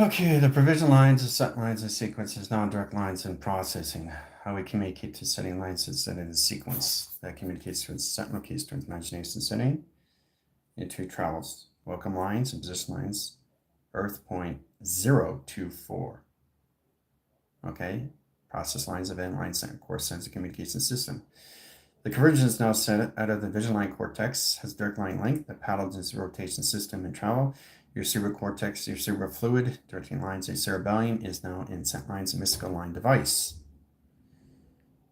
Okay, the provision lines, the set lines, and sequences, non-direct lines, and processing. How we communicate to setting lines is set in a sequence that communicates to its set locates to its imagination setting into travels. Welcome lines and position lines, Earth point 024. Okay, process lines, event lines, and core sense of communication system. The convergence is now set out of the vision line cortex, has direct line length that paddles its rotation system and travel. Your cerebral cortex, your cerebral fluid, directing lines, and cerebellum is now in set lines and mystical line device.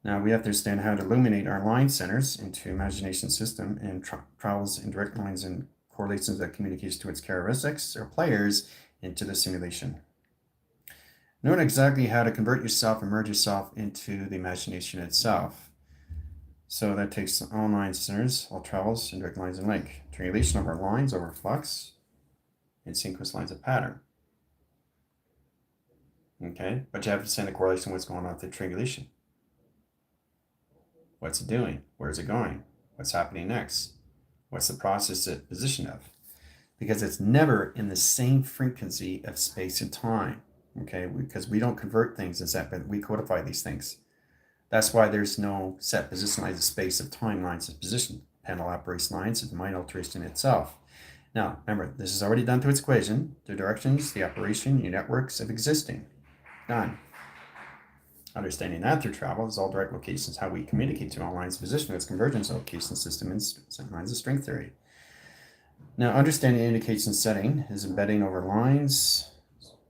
Now we have to understand how to illuminate our line centers into imagination system and travels in direct lines and correlations that communicates to its characteristics or players into the simulation. Knowing exactly how to convert yourself and merge yourself into the imagination itself. So that takes all line centers, all travels, and direct lines and link. Triangulation of our lines over flux and sequence lines of pattern. Okay, but you have to understand the correlation, what's going on with the triangulation. What's it doing? Where's it going? What's happening next? What's the process at position of? Because it's never in the same frequency of space and time. Okay, because we don't convert things as that, but we codify these things. That's why there's no set position lines of space of time lines of position. Panel operation lines of the mind alteration itself. Now, remember, this is already done through its equation. The directions, the operation, your networks of existing. Done. Understanding that through travel is all direct locations, how we communicate to all lines of position with its convergence location system and lines of string theory. Now, understanding indication setting is embedding over lines,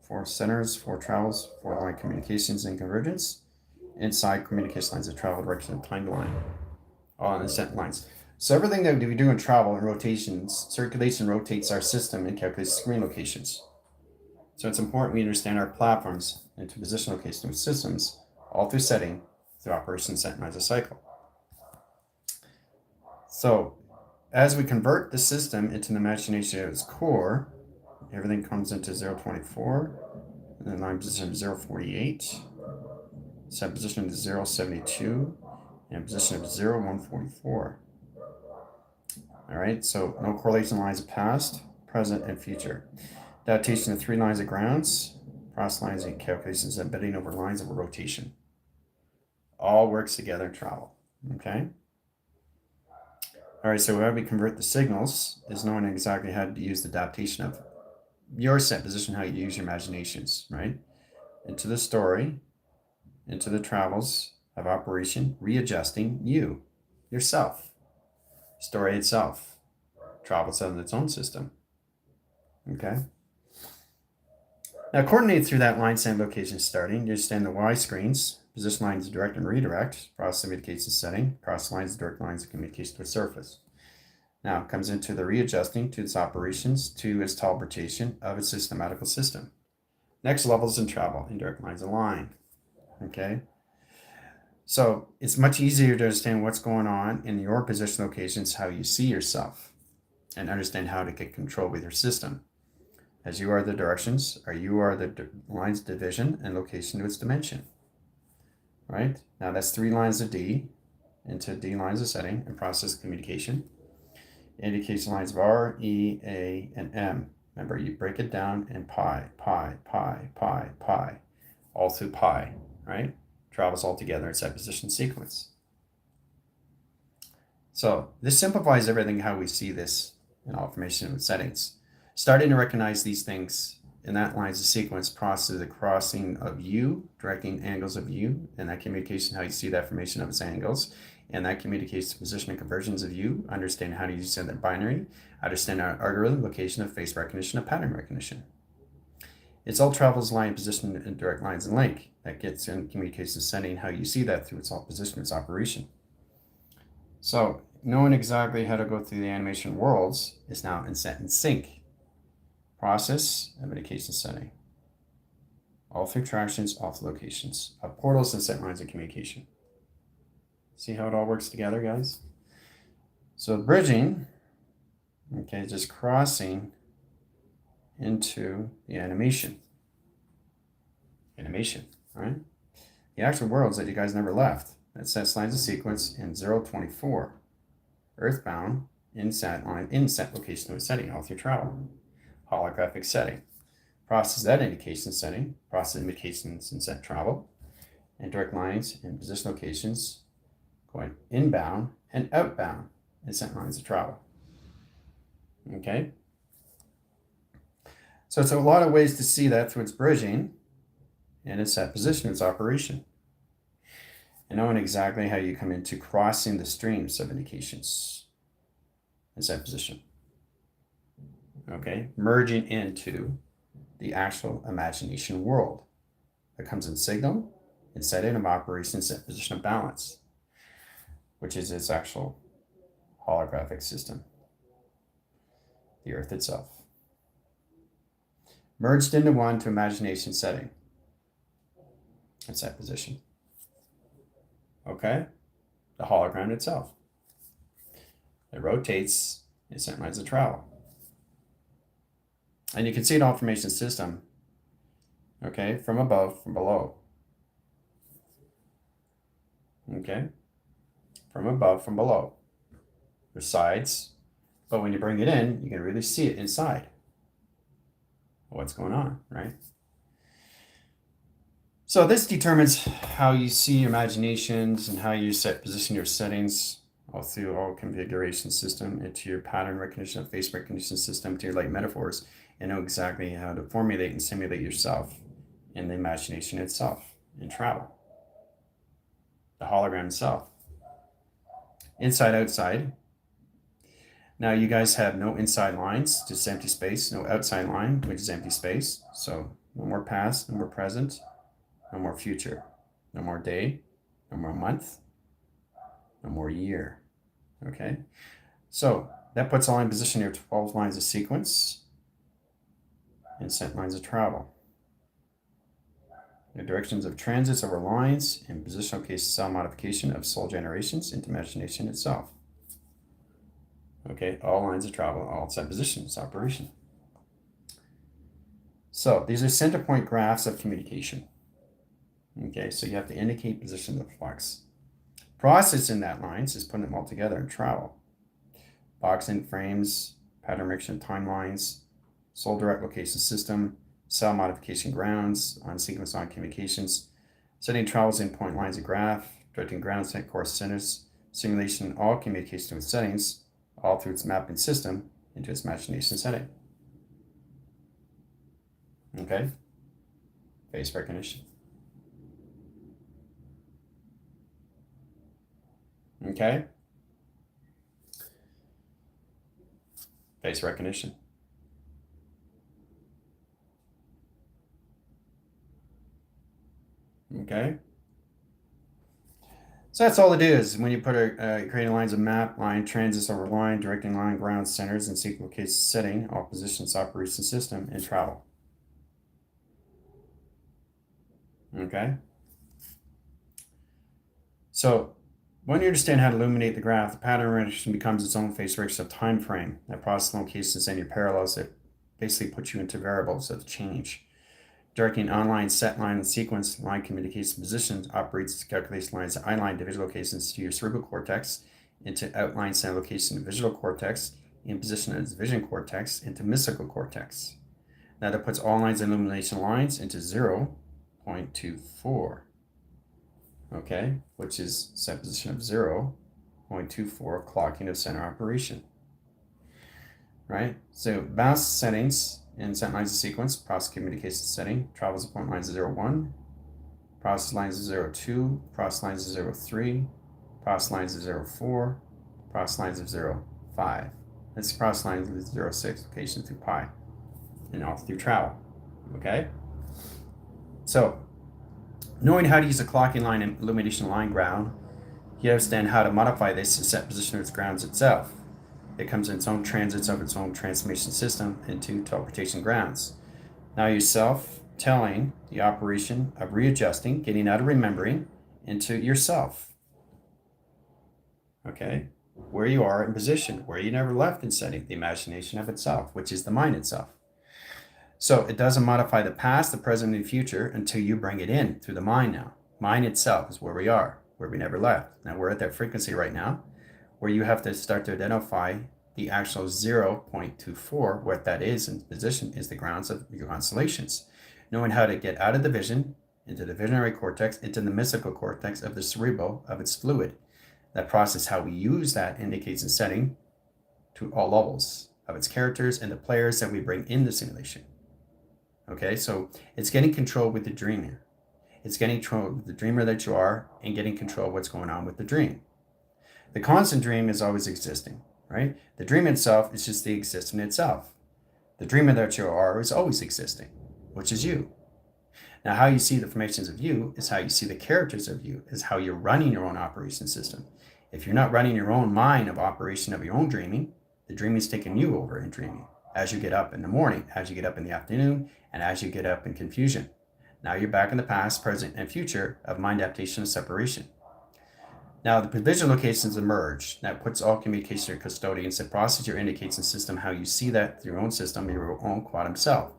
for centers, for travels, for line communications and convergence, inside communication lines of travel, direction, and time line, all in the set lines. So everything that we do in travel and rotations, circulation rotates our system and calculates screen locations. So it's important we understand our platforms into position location of systems, all through setting, through operation, set, lines of cycle. So as we convert the system into the imagination at its core, everything comes into 024, and then line position of 048, set position of 072, and position of 0144. All right, so no correlation lines of past, present, and future. Adaptation of 3 lines of grounds, cross lines and calculations embedding over lines of rotation. All works together in travel, okay? All right, so how we convert the signals is knowing exactly how to use the adaptation of your set position, how you use your imaginations, right? Into the story, into the travels of operation, readjusting you, yourself. Story itself travels on its own system. Okay. Now, coordinate through that line set location starting. You understand the Y screens, position lines, direct and redirect, process communication setting, cross lines, direct lines of communication to a surface. Now, it comes into the readjusting to its operations to its teleportation of its systematical system. Next level is in travel, indirect lines of line. Okay. So it's much easier to understand what's going on in your position locations, how you see yourself, and understand how to get control with your system. As you are the directions, or you are the lines of division and location to its dimension. Right? Now that's 3 lines of D into D lines of setting and process communication. Indication lines of R, E, A, and M. Remember, you break it down in pi, all through pi, right? Travels all together in set position sequence. So this simplifies everything how we see this in all information with settings. Starting to recognize these things in that lines of sequence process the crossing of U, directing angles of U, and that communication, how you see that formation of its angles, and that communicates to position and conversions of U, understand how to use that binary, understand our algorithm, location of face recognition, of pattern recognition. It's all travels line position and direct lines and link that gets in communication setting, how you see that through its all position, its operation. So knowing exactly how to go through the animation worlds is now in set and sync. Process and communication setting. All through tractions, all through locations of portals and set lines of communication. See how it all works together, guys? So bridging, okay, just crossing into the animation. Right? The actual worlds that you guys never left. That sets lines of sequence in 024. Earthbound in set location of setting all through travel. Holographic setting. process that indication setting, process indications and set travel, and direct lines and position locations going inbound and outbound and sent lines of travel. Okay? So it's a lot of ways to see that through its bridging and its set position, its operation. And knowing exactly how you come into crossing the streams of indications and set position. Okay? Merging into the actual imagination world that comes in signal, in setting of operation, set position of balance, which is its actual holographic system, the earth itself. Merged into one to imagination setting and set position. Okay? The hologram itself. It rotates in sent lines of travel. And you can see an information system, okay, from above, from below. Okay? From above, from below. There's sides, but when you bring it in, you can really see it inside. What's going on, right? So this determines how you see your imaginations and how you position your settings all through all configuration system into your pattern recognition, face recognition system, to your light metaphors, and know exactly how to formulate and simulate yourself in the imagination itself in travel. The hologram itself. Inside, outside. Now you guys have no inside lines, just empty space, no outside line, which is empty space. So no more past, no more present, no more future, no more day, no more month, no more year. Okay? So that puts all in position here, 12 lines of sequence and sent lines of travel. The directions of transits over lines and positional case cell modification of soul generations into imagination itself. Okay, all lines of travel, all set positions, operation. So these are center point graphs of communication. Okay, so you have to indicate position of the flux. Process in that lines is putting them all together in travel. Boxing frames, pattern recognition timelines, soul direct location system, cell modification grounds, on sequence on communications, setting travels in point lines of graph, directing ground set course centers, simulation all communication with settings, all through its mapping system into its imagination setting. Okay? Face recognition. Okay? Face recognition. Okay? So that's all it is. When you put creating lines of map, line, transits over line, directing line, ground centers, and sequence case setting, all positions, operation system, and travel. Okay? So when you understand how to illuminate the graph, the pattern recognition becomes its own face recognition of time frame. That process locations and your parallels that basically put you into variables of change. Directing online set line and sequence line communication positions operates to calculate lines of I-line division locations to your cerebral cortex, into outline center location of visual cortex, in position of vision cortex, into mystical cortex. Now that puts all lines and illumination lines into 0.24. Okay, which is set position of 0.24 clocking of center operation. Right? So balance settings in set lines of sequence, process communication setting, travels at point lines of 0.1, process lines of 0.2, process lines of 0.3, process lines of 0.4, process lines of 0.5. That's process lines of 0.6 location through pi, and all through travel. Okay? So, knowing how to use a clocking line and illumination line ground, you understand how to modify this to set position of its grounds itself. It comes in its own transits of its own transformation system into teleportation grounds. Now yourself telling the operation of readjusting, getting out of remembering, into yourself. Okay? Where you are in position, where you never left in setting, the imagination of itself, which is the mind itself. So it doesn't modify the past, the present, and the future until you bring it in through the mind now. Mind itself is where we are, where we never left. Now we're at that frequency right now where you have to start to identify the actual 0.24, what that is in position, is the grounds of your constellations. Knowing how to get out of the vision, into the visionary cortex, into the mystical cortex of the cerebral, of its fluid. That process, how we use that, indicates a setting to all levels of its characters and the players that we bring in the simulation. Okay, so it's getting control with the dreamer. It's getting control with the dreamer that you are and getting control of what's going on with the dream. The constant dream is always existing, right? The dream itself is just the existence itself. The dreamer that you are is always existing, which is you. Now, how you see the formations of you is how you see the characters of you, is how you're running your own operation system. If you're not running your own mind of operation of your own dreaming, the dreaming is taking you over in dreaming. As you get up in the morning, as you get up in the afternoon, and as you get up in confusion. Now you're back in the past, present, and future of mind adaptation and separation. Now the provisional locations emerge. That puts all communication to custodians. The procedure indicates in system how you see that through your own system, your own quantum self.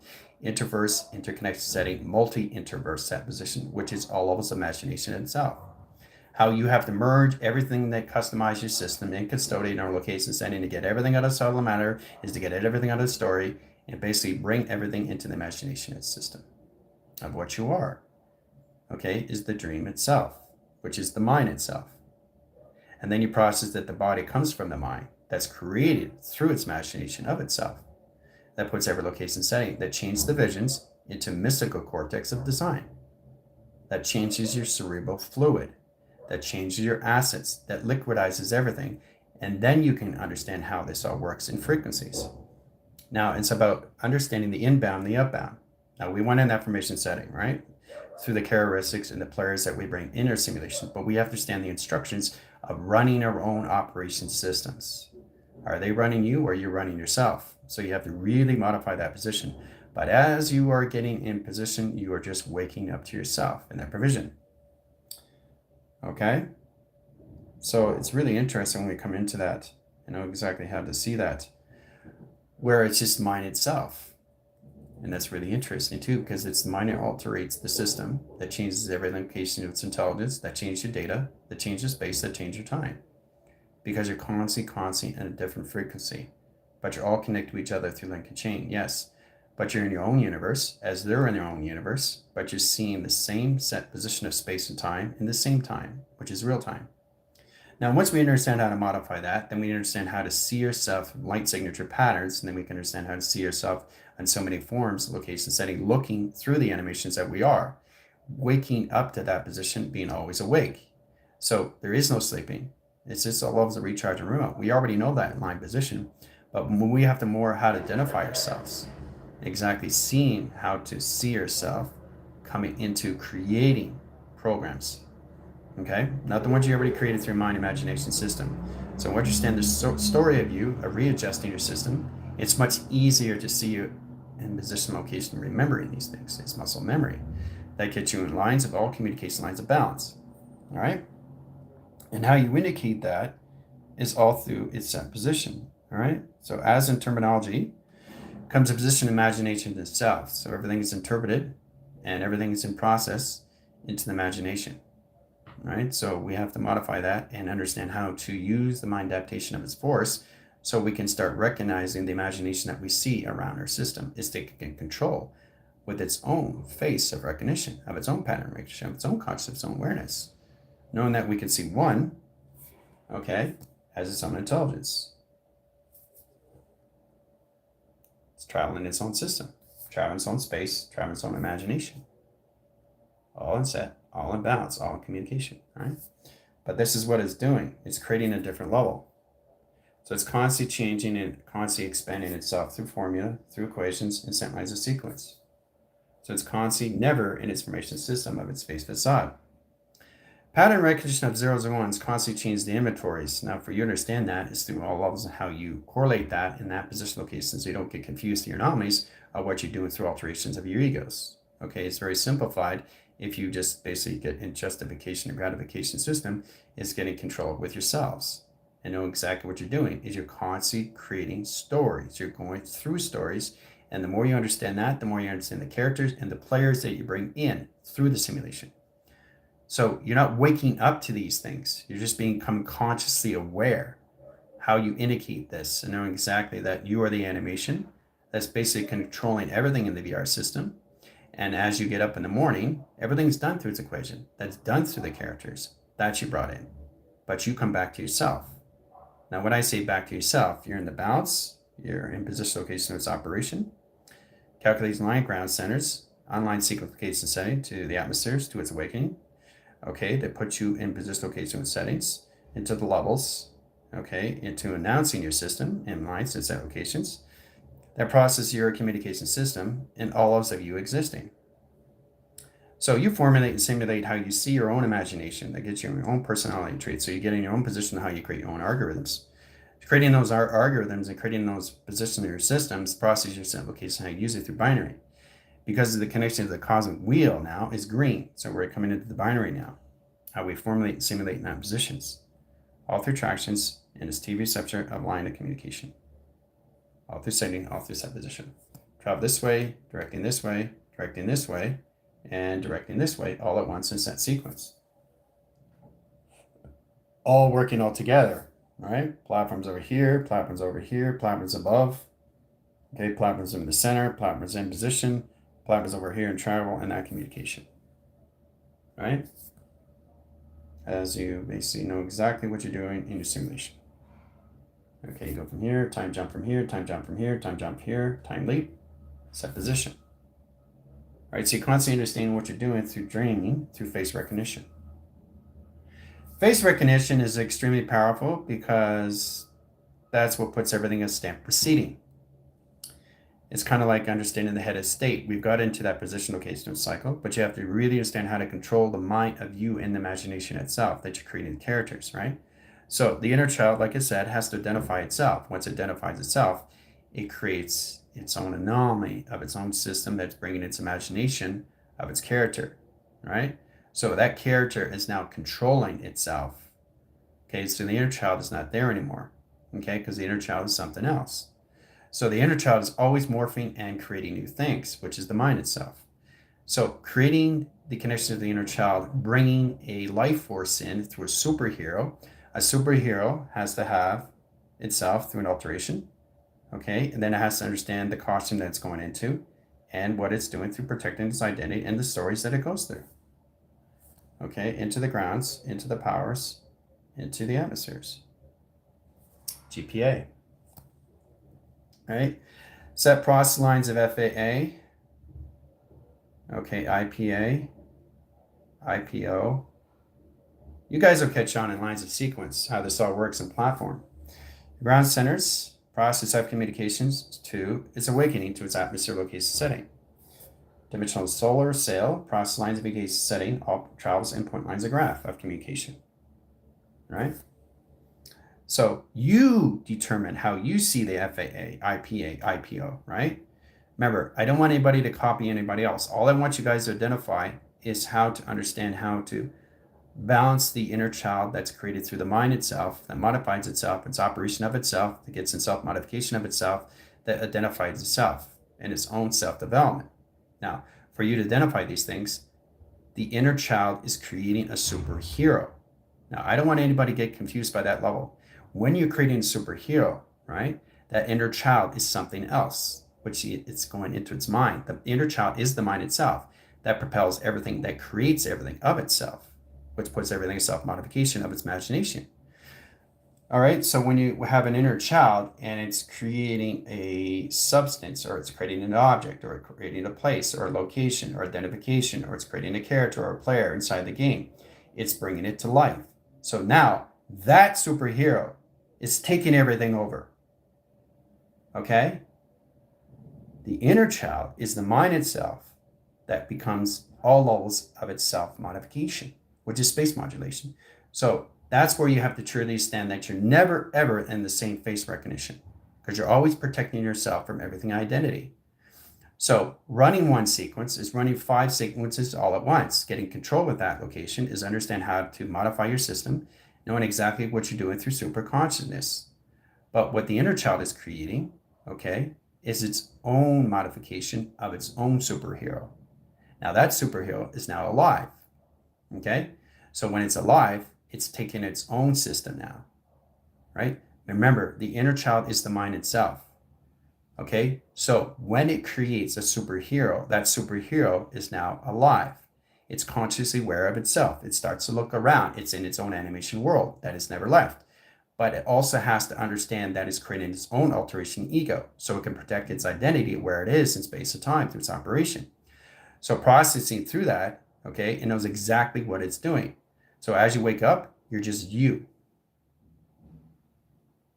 Interverse, interconnected setting, multi-interverse set position, which is all levels of imagination itself. How you have to merge everything that customizes your system in custodian or location setting to get everything out of subtle matter is to get everything out of the story and basically bring everything into the imagination system of what you are. Okay, is the dream itself, which is the mind itself. And then you process that the body comes from the mind that's created through its imagination of itself. That puts every location setting that changes the visions into mystical cortex of design. That changes your cerebral fluid. That changes your assets. That liquidizes everything. And then you can understand how this all works in frequencies. Now, it's about understanding the inbound and the outbound. Now, we went in that formation setting, right? Through the characteristics and the players that we bring in our simulation, but we have to understand the instructions of running our own operation systems. Are they running you or are you running yourself? So you have to really modify that position. But as you are getting in position, you are just waking up to yourself in that provision. Okay? So it's really interesting when we come into that and know exactly how to see that, where it's just mind itself. And that's really interesting too, because it's the mind that alterates the system, that changes every location of its intelligence, that changes your data, that changes space, that changes your time. Because you're constantly at a different frequency. But you're all connected to each other through link and chain, yes. But you're in your own universe, as they're in their own universe, but you're seeing the same set position of space and time in the same time, which is real time. Now, once we understand how to modify that, then we understand how to see yourself light signature patterns, and then we can understand how to see yourself in so many forms, location setting, looking through the animations that we are, waking up to that position, being always awake. So there is no sleeping. It's just all levels of recharge and remote. We already know that in line position, but we have to more how to identify ourselves, exactly seeing how to see yourself coming into creating programs. Okay, not the ones you already created through your mind imagination system. So once you understand the story of you, of readjusting your system, it's much easier to see you in position, location, remembering these things. It's muscle memory. That gets you in lines of all communication lines of balance. All right? And how you indicate that is all through its set position. All right? So as in terminology, comes a position imagination itself. So everything is interpreted and everything is in process into the imagination. Right? So we have to modify that and understand how to use the mind adaptation of its force so we can start recognizing the imagination that we see around our system is taking control with its own face of recognition, of its own pattern recognition, of its own consciousness, its own awareness. Knowing that we can see one, okay, as its own intelligence. It's traveling its own system, traveling its own space, traveling its own imagination. All in set, all in balance, all in communication, right? But this is what it's doing. It's creating a different level. So it's constantly changing and constantly expanding itself through formula, through equations, and set lines of sequence. So it's constantly never in its formation system of its space facade. Pattern recognition of zeros and ones constantly changes the inventories. Now, for you to understand that is through all levels and how you correlate that in that position location so you don't get confused to your anomalies of what you're doing through alterations of your egos. Okay, it's very simplified. If you just basically get in justification and gratification system, is getting control with yourselves and know exactly what you're doing is you're constantly creating stories. You're going through stories. And the more you understand that, the more you understand the characters and the players that you bring in through the simulation. So you're not waking up to these things. You're just becoming consciously aware how you indicate this and knowing exactly that you are the animation that's basically controlling everything in the VR system. And as you get up in the morning, everything's done through its equation. That's done through the characters that you brought in. But you come back to yourself. Now, when I say back to yourself, you're in the balance, you're in position, location, of its operation, calculates line ground centers, online sequence location setting to the atmospheres, to its awakening. Okay, that puts you in position, location, with settings, into the levels, okay, into announcing your system in lines and set locations. That processes your communication system and all of you existing. So you formulate and simulate how you see your own imagination. That gets you your own personality traits. So you get in your own position how you create your own algorithms. Creating those algorithms and creating those positions in your systems, process your set location, how you use it through binary. Because of the connection to the cosmic wheel now is green. So we're coming into the binary now. How we formulate and simulate in positions. All through tractions and its TV receptor of line of communication. All through setting, all through set position. Travel this way, directing this way, and directing this way all at once in set sequence. All working all together, all right? Platforms over here, platforms over here, platforms above. Okay, platforms in the center, platforms in position, platforms over here in travel and that communication, right? As you basically know exactly what you're doing in your simulation. Okay, you go from here, time jump from here, time jump from here, time jump here, time leap, set position. All right, so you constantly understand what you're doing through dreaming, through face recognition. Face recognition is extremely powerful because that's what puts everything as stamp proceeding. It's kind of like understanding the head of state. We've got into that position location of cycle, but you have to really understand how to control the mind of you and the imagination itself that you're creating the characters, right? So the inner child, like I said, has to identify itself. Once it identifies itself, it creates its own anomaly of its own system that's bringing its imagination of its character, right? So that character is now controlling itself. Okay, so the inner child is not there anymore, okay, because the inner child is something else. So the inner child is always morphing and creating new things, which is the mind itself. So creating the connection to the inner child, bringing a life force in through a superhero. A superhero has to have itself through an alteration, okay? And then it has to understand the costume that it's going into and what it's doing through protecting its identity and the stories that it goes through. Okay, into the grounds, into the powers, into the atmospheres. GPA. Right? Set process lines of FAA. Okay, IPA, IPO. You guys will catch on in lines of sequence how this all works in platform. Ground centers, process of communications to its awakening to its atmosphere location setting. Dimensional solar sail, process lines of communication setting, all travels in point lines of graph of communication. Right? So you determine how you see the FAA, IPA, IPO, right? Remember, I don't want anybody to copy anybody else. All I want you guys to identify is how to understand how to balance the inner child that's created through the mind itself, that modifies itself, its operation of itself, that gets in self-modification of itself, that identifies itself and its own self-development. Now, for you to identify these things, the inner child is creating a superhero. Now, I don't want anybody to get confused by that level. When you're creating a superhero, right, that inner child is something else, which it's going into its mind. The inner child is the mind itself that propels everything, that creates everything of itself, which puts everything in self-modification of its imagination. All right, so when you have an inner child and it's creating a substance, or it's creating an object, or creating a place, or a location, or identification, or it's creating a character or a player inside the game, it's bringing it to life. So now that superhero is taking everything over. Okay? The inner child is the mind itself that becomes all levels of its self-modification, which is space modulation. So that's where you have to truly understand that you're never, ever in the same face recognition, because you're always protecting yourself from everything identity. So running one sequence is running 5 sequences all at once. Getting control with that location is understand how to modify your system, knowing exactly what you're doing through super consciousness. But what the inner child is creating, okay, is its own modification of its own superhero. Now that superhero is now alive, okay? So when it's alive, it's taking its own system now, right? Remember, the inner child is the mind itself. Okay, so when it creates a superhero, that superhero is now alive. It's consciously aware of itself. It starts to look around. It's in its own animation world that is never left. But it also has to understand that it's creating its own alteration ego, so it can protect its identity where it is in space and time through its operation. So processing through that, okay, it knows exactly what it's doing. So as you wake up, you're just you.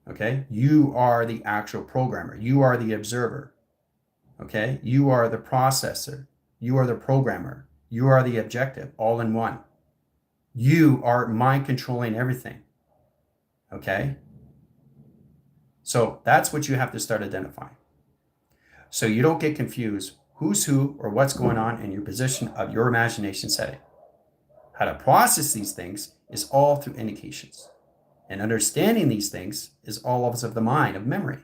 Okay, you are the actual programmer. You are the observer. Okay, you are the processor. You are the programmer. You are the objective, all in one. You are mind controlling everything. Okay, so that's what you have to start identifying. So you don't get confused who's who or what's going on in your position of your imagination setting. How to process these things is all through indications. And understanding these things is all of the mind, of memory.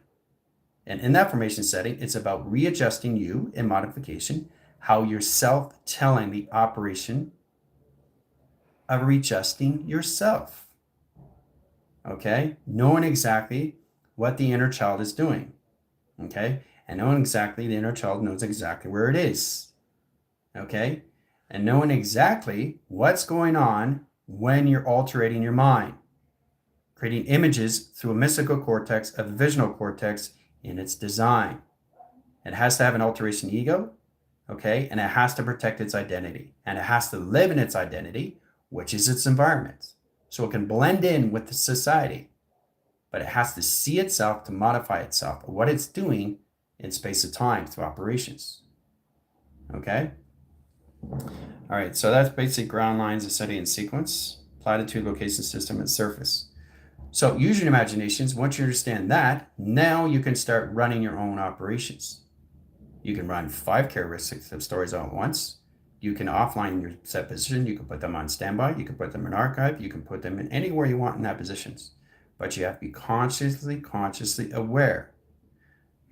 And in that formation setting, it's about readjusting you in modification, how you're self-telling the operation of readjusting yourself. Okay? Knowing exactly what the inner child is doing. Okay? And knowing exactly, the inner child knows exactly where it is. Okay? And knowing exactly what's going on when you're altering your mind. Creating images through a mystical cortex of the visional cortex in its design. It has to have an alteration ego, okay? And it has to protect its identity. And it has to live in its identity, which is its environment. So it can blend in with the society, but it has to see itself to modify itself, what it's doing in space and time through operations, okay? All right, so that's basic ground lines of setting and sequence, platitude, location, system, and surface. So use your imaginations. Once you understand that, now you can start running your own operations. You can run 5 characteristics of stories all at once. You can offline your set position. You can put them on standby. You can put them in archive. You can put them in anywhere you want in that positions. But you have to be consciously aware.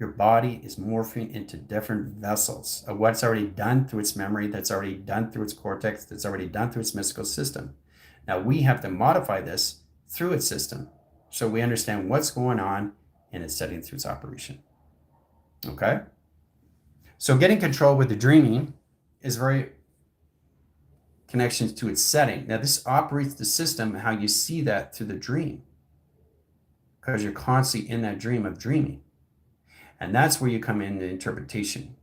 Your body is morphing into different vessels of what's already done through its memory, that's already done through its cortex, that's already done through its mystical system. Now we have to modify this through its system, so we understand what's going on in its setting through its operation. Okay? So getting control with the dreaming is very connections to its setting. Now this operates the system, how you see that through the dream, because you're constantly in that dream of dreaming. And that's where you come in the interpretation.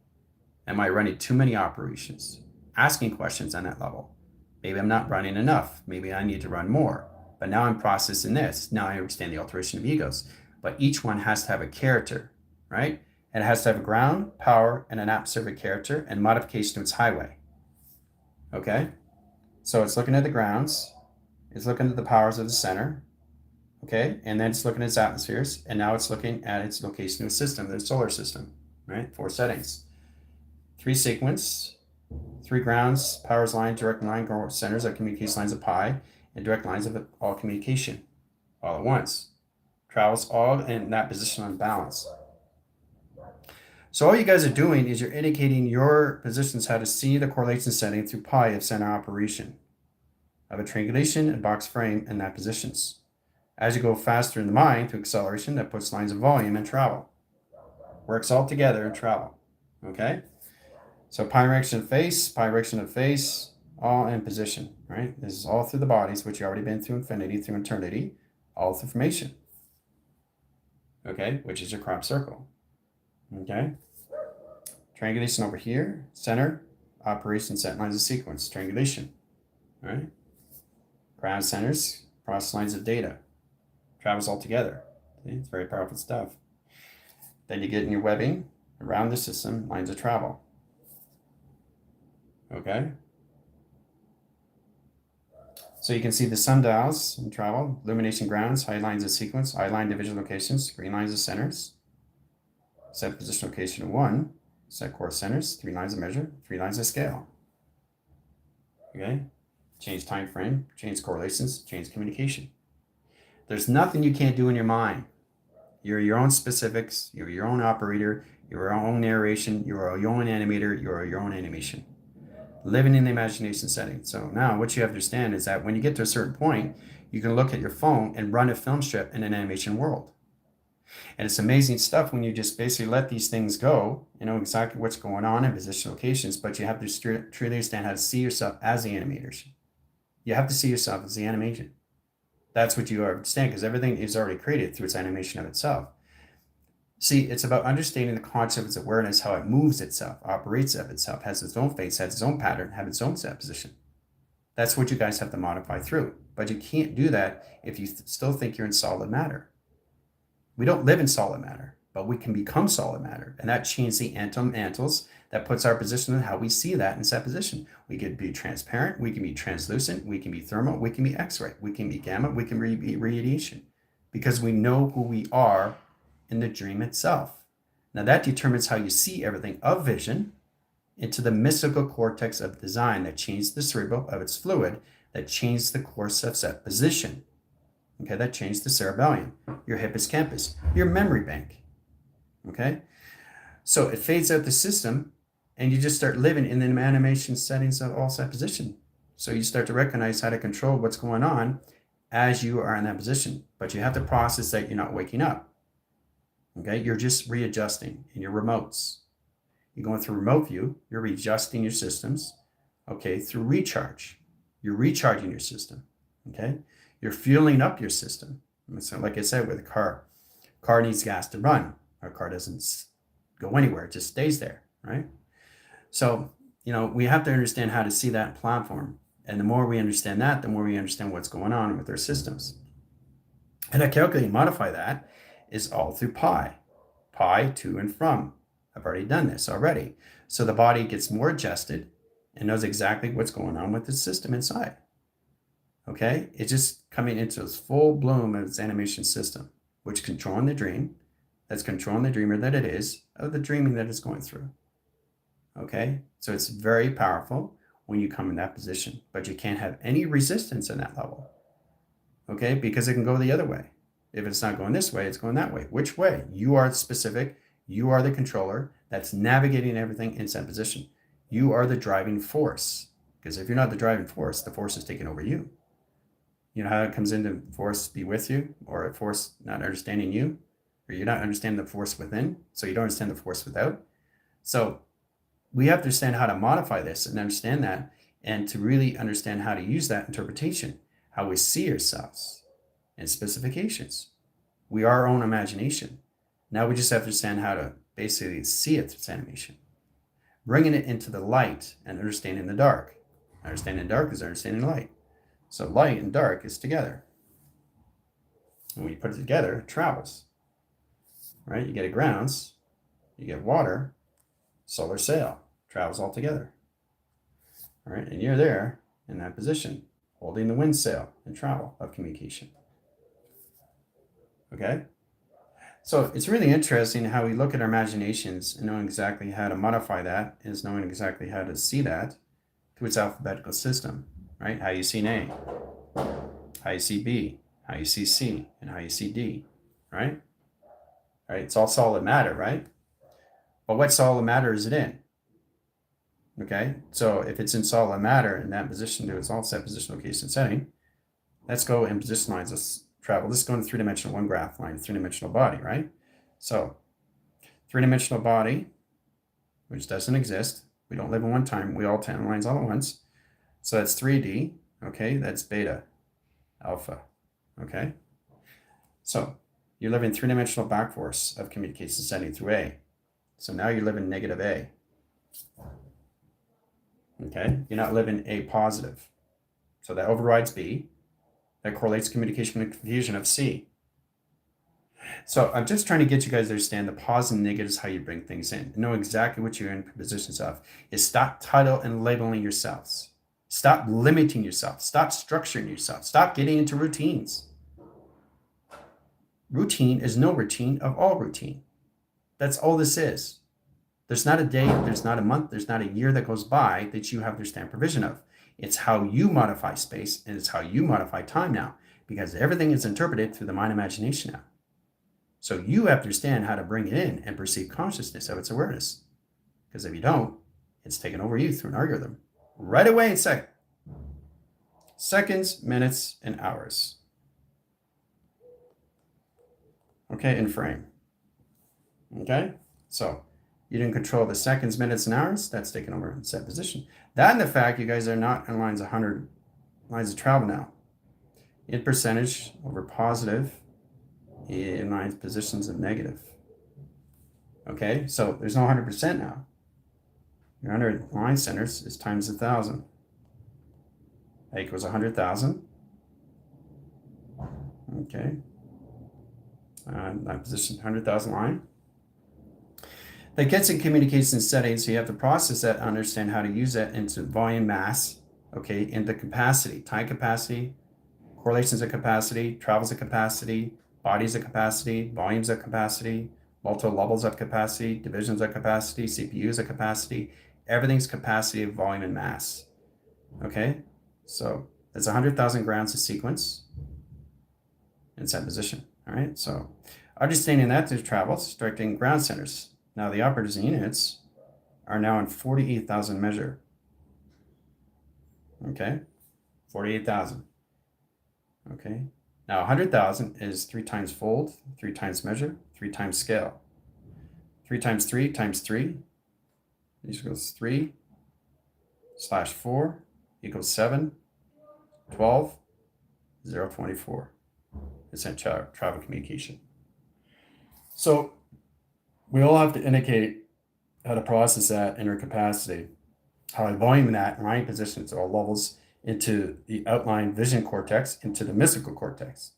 Am I running too many operations? Asking questions on that level. Maybe I'm not running enough. Maybe I need to run more. But now I'm processing this. Now I understand the alteration of egos. But each one has to have a character, right? And it has to have a ground, power, and an observant character, and modification to its highway. Okay? So it's looking at the grounds. It's looking at the powers of the center. Okay? And then it's looking at its atmospheres. And now it's looking at its location of system, the solar system, right? 4 settings. 3 sequence, 3 grounds, powers line, direct line, centers of communication lines of pi, and direct lines of all communication all at once. Travels all in that position on balance. So all you guys are doing is you're indicating your positions how to see the correlation setting through pi of center operation of a triangulation and box frame in that positions. As you go faster in the mind through acceleration, that puts lines of volume and travel. Works all together and travel. Okay? So pi direction of face, all in position, right? This is all through the bodies, which you already been through infinity, through eternity, all through formation. Okay, which is your crop circle. Okay? Triangulation over here, center, operation, set lines of sequence, triangulation. Right? Ground centers, process lines of data. Travels all together. See? It's very powerful stuff. Then you get in your webbing around the system, lines of travel. Okay? So you can see the sundials in travel, illumination grounds, high lines of sequence, eye line division locations, green lines of centers, set position location of 1, set core centers, 3 lines of measure, 3 lines of scale. Okay? Change time frame, change correlations, change communication. There's nothing you can't do in your mind. You're your own specifics, you're your own operator, you're your own narration, you're your own animator, you're your own animation. Living in the imagination setting. So now what you have to understand is that when you get to a certain point, you can look at your phone and run a film strip in an animation world. And it's amazing stuff when you just basically let these things go, you know exactly what's going on in position locations, but you have to truly understand how to see yourself as the animators. You have to see yourself as the animation. That's what you understand, because everything is already created through its animation of itself. See, it's about understanding the concept of its awareness, how it moves itself, operates of itself, has its own face, has its own pattern, have its own set position. That's what you guys have to modify through. But you can't do that if you still think you're in solid matter. We don't live in solid matter, but we can become solid matter. And that changes the antals. That puts our position in how we see that in set position. We can be transparent, we can be translucent, we can be thermal, we can be X-ray, we can be gamma, we can be radiation, because we know who we are in the dream itself. Now that determines how you see everything of vision into the mystical cortex of design that changes the cerebral of its fluid, that changes the course of set position. Okay, that changed the cerebellum, your hippocampus, your memory bank. Okay, so it fades out the system, and you just start living in the animation settings of all set position. So you start to recognize how to control what's going on as you are in that position. But you have to process that you're not waking up. Okay, you're just readjusting in your remotes. You're going through remote view, you're readjusting your systems. Okay, through recharge, you're recharging your system. Okay, you're fueling up your system. So like I said, with a car needs gas to run. Our car doesn't go anywhere, it just stays there, right? So, you know, we have to understand how to see that platform. And the more we understand that, the more we understand what's going on with our systems. And I calculate and modify that is all through pi to and from. I've already done this already. So the body gets more adjusted and knows exactly what's going on with the system inside. Okay, it's just coming into its full bloom of its animation system, which controlling the dream, that's controlling the dreamer that it is, of the dreaming that it's going through. Okay, so it's very powerful when you come in that position, but you can't have any resistance in that level. Okay, because it can go the other way. If it's not going this way, it's going that way. Which way? You are specific. You are the controller that's navigating everything in that position. You are the driving force, because if you're not the driving force, the force is taking over you. You know how it comes into force be with you, or a force not understanding you, or you're not understanding the force within, so you don't understand the force without. So we have to understand how to modify this and understand that, and to really understand how to use that interpretation, how we see ourselves and specifications. We are our own imagination. Now we just have to understand how to basically see it through animation, bringing it into the light and understanding the dark. Understanding dark is understanding light. So light and dark is together. And when you put it together, it travels. Right? You get a grounds, you get water, solar sail, travels all together. All right, and you're there in that position, holding the wind sail and travel of communication. Okay? So it's really interesting how we look at our imaginations and knowing exactly how to modify that is knowing exactly how to see that through its alphabetical system, right? How you see an A, how you see B, how you see C, and how you see D, right? Right? It's all solid matter, right? But what solid matter is it in? Okay, so if it's in solid matter in that position to its all set position location setting, let's go in position lines. Let's travel. Let's go into three-dimensional one graph line, three-dimensional body, right? So three-dimensional body, which doesn't exist. We don't live in one time. We all 10 lines all at once. So that's 3D. Okay, that's beta, alpha. Okay, so you're living three-dimensional back force of communication setting through A. So now you're living negative A. Okay, you're not living A positive. So that overrides B. That correlates communication and confusion of C. So I'm just trying to get you guys to understand the positive and negatives, how you bring things in. Know exactly what you're in positions of. Is stop title and labeling yourselves. Stop limiting yourself. Stop structuring yourself. Stop getting into routines. Routine is no routine of all routine. That's all this is. There's not a day, there's not a month, there's not a year that goes by that you have to understand provision of. It's how you modify space, and it's how you modify time now, because everything is interpreted through the mind imagination now. So you have to understand how to bring it in and perceive consciousness of its awareness. Because if you don't, it's taken over you through an algorithm. Right away in seconds, minutes, and hours. Okay. okay, in frame. Okay, so you didn't control the seconds, minutes, and hours. That's taken over in set position. That and the fact you guys are not in lines 100 lines of travel now. In percentage over positive, in lines positions of negative. Okay, so there's no 100% now. Your 100 line centers is times 1,000. That equals 100,000. Okay. That position 100,000 line. That gets in communication settings, so you have to process that, understand how to use that into volume, mass, okay, into capacity, time capacity, correlations of capacity, travels of capacity, bodies of capacity, volumes of capacity, multiple levels of capacity, divisions of capacity, CPUs of capacity. Everything's capacity of volume and mass. Okay, so it's 100,000 grounds a sequence in set position. All right, so understanding that there's travels, directing ground centers. Now the operators and units are now in 48,000 measure. Okay, 48,000. Okay, now 100,000 is 3 times fold, 3 times measure, 3 times scale. 3 times 3 times 3 equals 3 slash 4 equals 7, 12, 0, 24. It's in travel communication. So we all have to indicate how to process that inner capacity, how I volume that line positions all levels into the outline vision cortex, into the mystical cortex,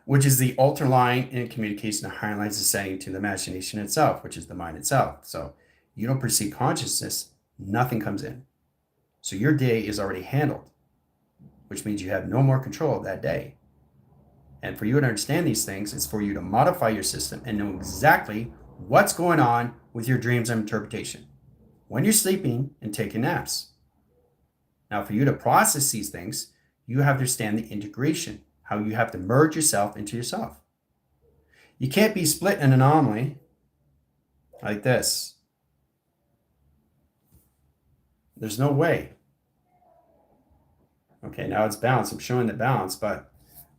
which is the alter line in communication that highlights the setting to the imagination itself, which is the mind itself. So you don't perceive consciousness, nothing comes in. So your day is already handled, which means you have no more control of that day. And for you to understand these things, it's for you to modify your system and know exactly what's going on with your dreams and interpretation when you're sleeping and taking naps. Now, for you to process these things, you have to understand the integration, how you have to merge yourself into yourself. You can't be split in an anomaly like this. There's no way. Okay, now it's balanced. I'm showing the balance, but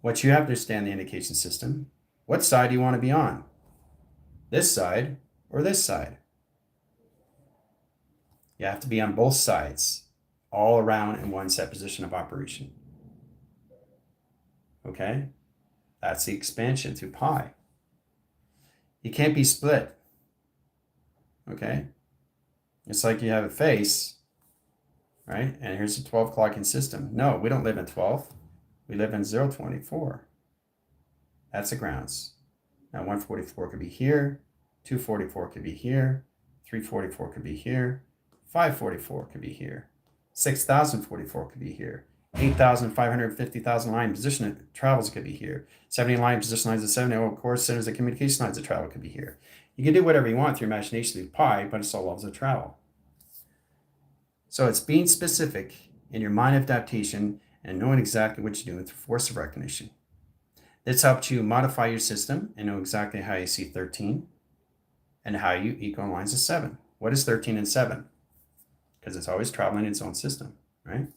what you have to understand the indication system. What side do you want to be on? This side or this side? You have to be on both sides, all around in one set position of operation. Okay? That's the expansion through pi. You can't be split. Okay? It's like you have a face, right? And here's a 12 clocking system. No, we don't live in 12. We live in 024. That's the grounds. Now 144 could be here, 244 could be here, 344 could be here, 544 could be here, 6,044 could be here, 8,550,000 line position travels could be here, 70 line position lines of 70 core centers of communication lines of travel could be here. You can do whatever you want through imagination through pi, but it's all levels of travel. So it's being specific in your mind adaptation and knowing exactly what you're doing through force of recognition. This helps you modify your system and know exactly how you see 13 and how you equal lines of 7. What is 13 and 7? Because it's always traveling in its own system, right?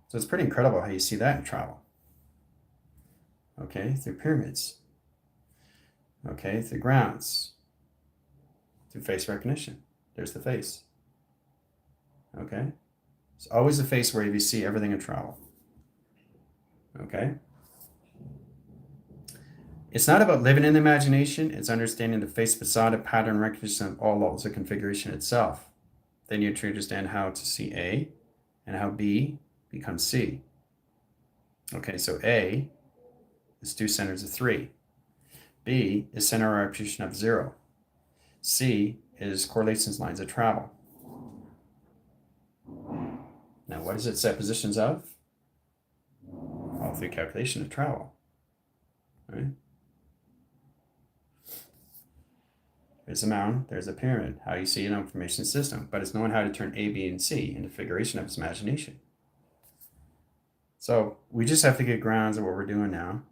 So it's pretty incredible how you see that in travel. Okay, through pyramids. Okay, through grounds. Through face recognition. There's the face. Okay, it's always the face where you see everything in travel. Okay. It's not about living in the imagination, it's understanding the face facade of pattern recognition of all levels of configuration itself. Then you understand how to see A and how B becomes C. Okay, so A is 2 centers of 3. B is center of repetition of 0. C is correlations lines of travel. Now, what is it set positions of? All through calculation of travel, right? There's a mountain, there's a pyramid, how you see an information system, but it's knowing how to turn A, B, and C into figuration of its imagination. So we just have to get grounds of what we're doing now,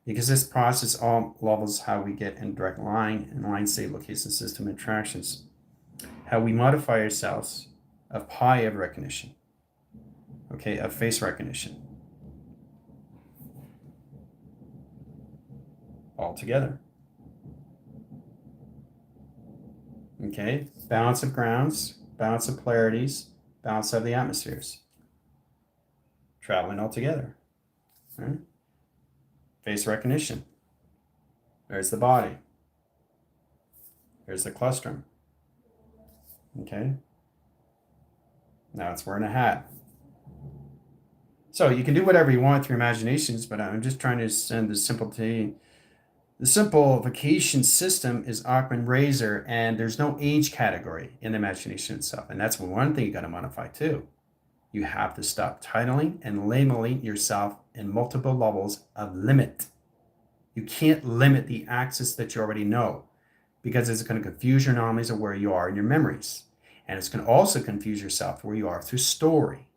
because this process all levels how we get in direct line and line state location system interactions, how we modify ourselves of pi of recognition, okay, of face recognition, all together. Okay, balance of grounds, balance of polarities, balance of the atmospheres. Traveling all together. Right? Face recognition. There's the body. There's the clustrum. Okay. Now it's wearing a hat. So you can do whatever you want with your imaginations, but I'm just trying to send the simplifying. The simplification system is Occam Razor, and there's no age category in the imagination itself. And that's one thing you got to modify too. You have to stop titling and labeling yourself in multiple levels of limit. You can't limit the axis that you already know, because it's going to confuse your anomalies of where you are in your memories. And it's going to also confuse yourself where you are through story.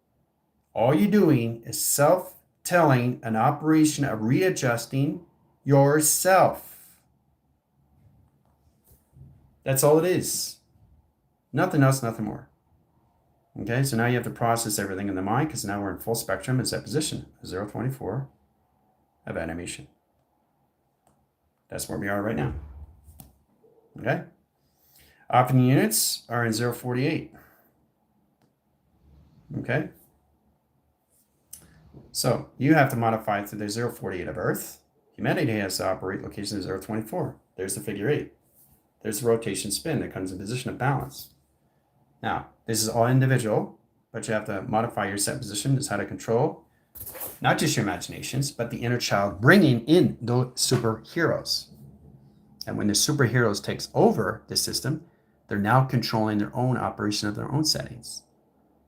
All you're doing is self-telling an operation of readjusting yourself. That's all it is. Nothing else, nothing more. Okay, so now you have to process everything in the mind, because now we're in full spectrum as that position, 024 of animation. That's where we are right now. Okay? Operating units are in 048. Okay? So you have to modify to the 048 of Earth. Humanity has to operate location 024. There's the figure 8. There's the rotation spin that comes in position of balance. Now, this is all individual, but you have to modify your set position is how to control not just your imaginations, but the inner child bringing in the superheroes. And when the superheroes takes over the system, they're now controlling their own operation of their own settings.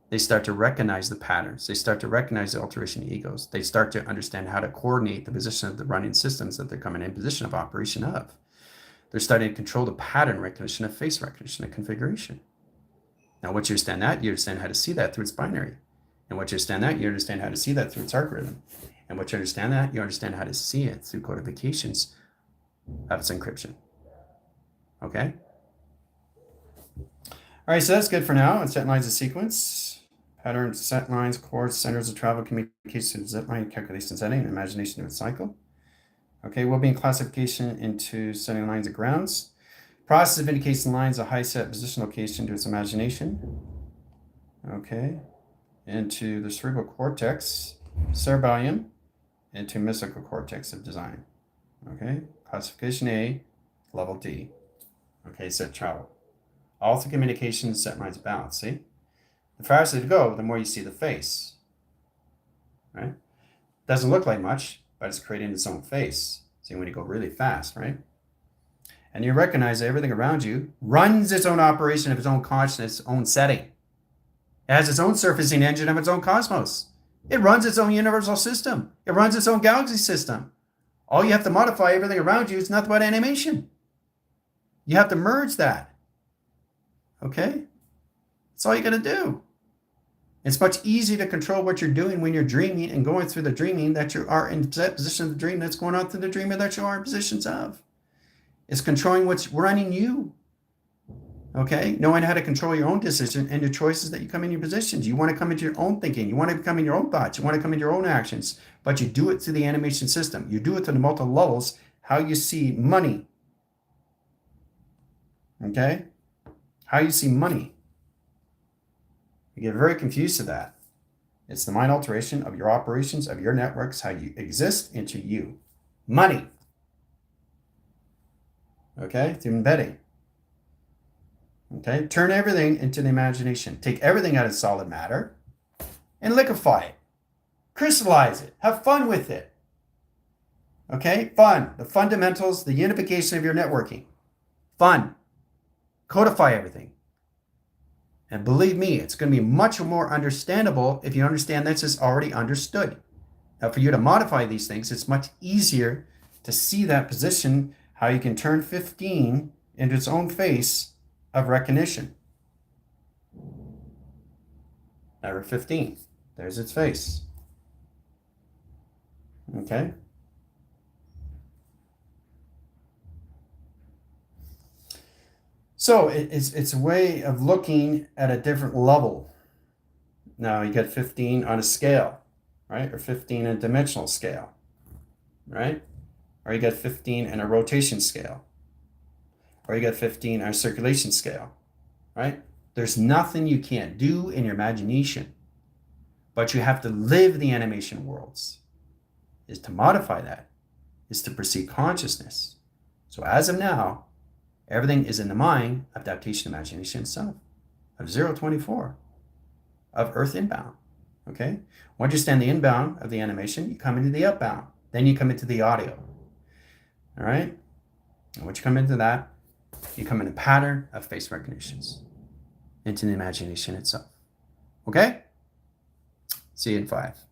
They start to recognize the patterns. They start to recognize the alteration egos. They start to understand how to coordinate the position of the running systems that they're coming in position of operation of. They're starting to control the pattern recognition of face recognition and configuration. Now, once you understand that, you understand how to see that through its binary. And once you understand that, you understand how to see that through its algorithm. And once you understand that, you understand how to see it through codifications of its encryption. Okay? All right, so that's good for now. And set lines of sequence, pattern, set lines, chords, centers of travel, communication, set line, calculation, setting, and imagination of its cycle. Okay, we'll be in classification into setting lines of grounds. Process of indication lines, a high set position location to its imagination. Okay, into the cerebral cortex, cerebellum, into mystical cortex of design. Okay, classification A, level D. Okay, set travel. All through communication, set lines of balance. See, the faster you go, the more you see the face. Right? Doesn't look like much, but it's creating its own face. See, when you go really fast, right? And you recognize that everything around you runs its own operation of its own consciousness, its own setting. It has its own surfacing engine of its own cosmos. It runs its own universal system. It runs its own galaxy system. All you have to modify everything around you is nothing but animation. You have to merge that. Okay? That's all you got to do. It's much easier to control what you're doing when you're dreaming and going through the dreaming that you are in that position of the dream that's going on through the dreamer that you are in positions of. It's controlling what's running you. Okay? Knowing how to control your own decision and your choices that you come in your positions. You want to come into your own thinking. You want to come in your own thoughts. You want to come into your own actions. But you do it through the animation system. You do it through the multiple levels, how you see money. Okay? How you see money. You get very confused to that. It's the mind alteration of your operations, of your networks, how you exist into you. Money. Okay? Through embedding. Okay? Turn everything into the imagination. Take everything out of solid matter and liquefy it. Crystallize it. Have fun with it. Okay? Fun. The fundamentals, the unification of your networking. Fun. Codify everything. And believe me, it's going to be much more understandable if you understand this is already understood. Now, for you to modify these things, it's much easier to see that position, how you can turn 15 into its own face of recognition. Number 15. There's its face. Okay? So it's a way of looking at a different level. Now you get 15 on a scale, right? Or 15 in a dimensional scale, right? or you get 15 in a rotation scale, or you get 15 on a circulation scale, right? There's nothing you can't do in your imagination, but you have to live the animation worlds. Is to modify that, is to perceive consciousness. So as of now, everything is in the mind, adaptation, imagination itself, of 024, of Earth inbound, okay? Once you stand the inbound of the animation, you come into the outbound. Then you come into the audio, all right? And once you come into that, you come in a pattern of face recognitions into the imagination itself, okay? See you in 5.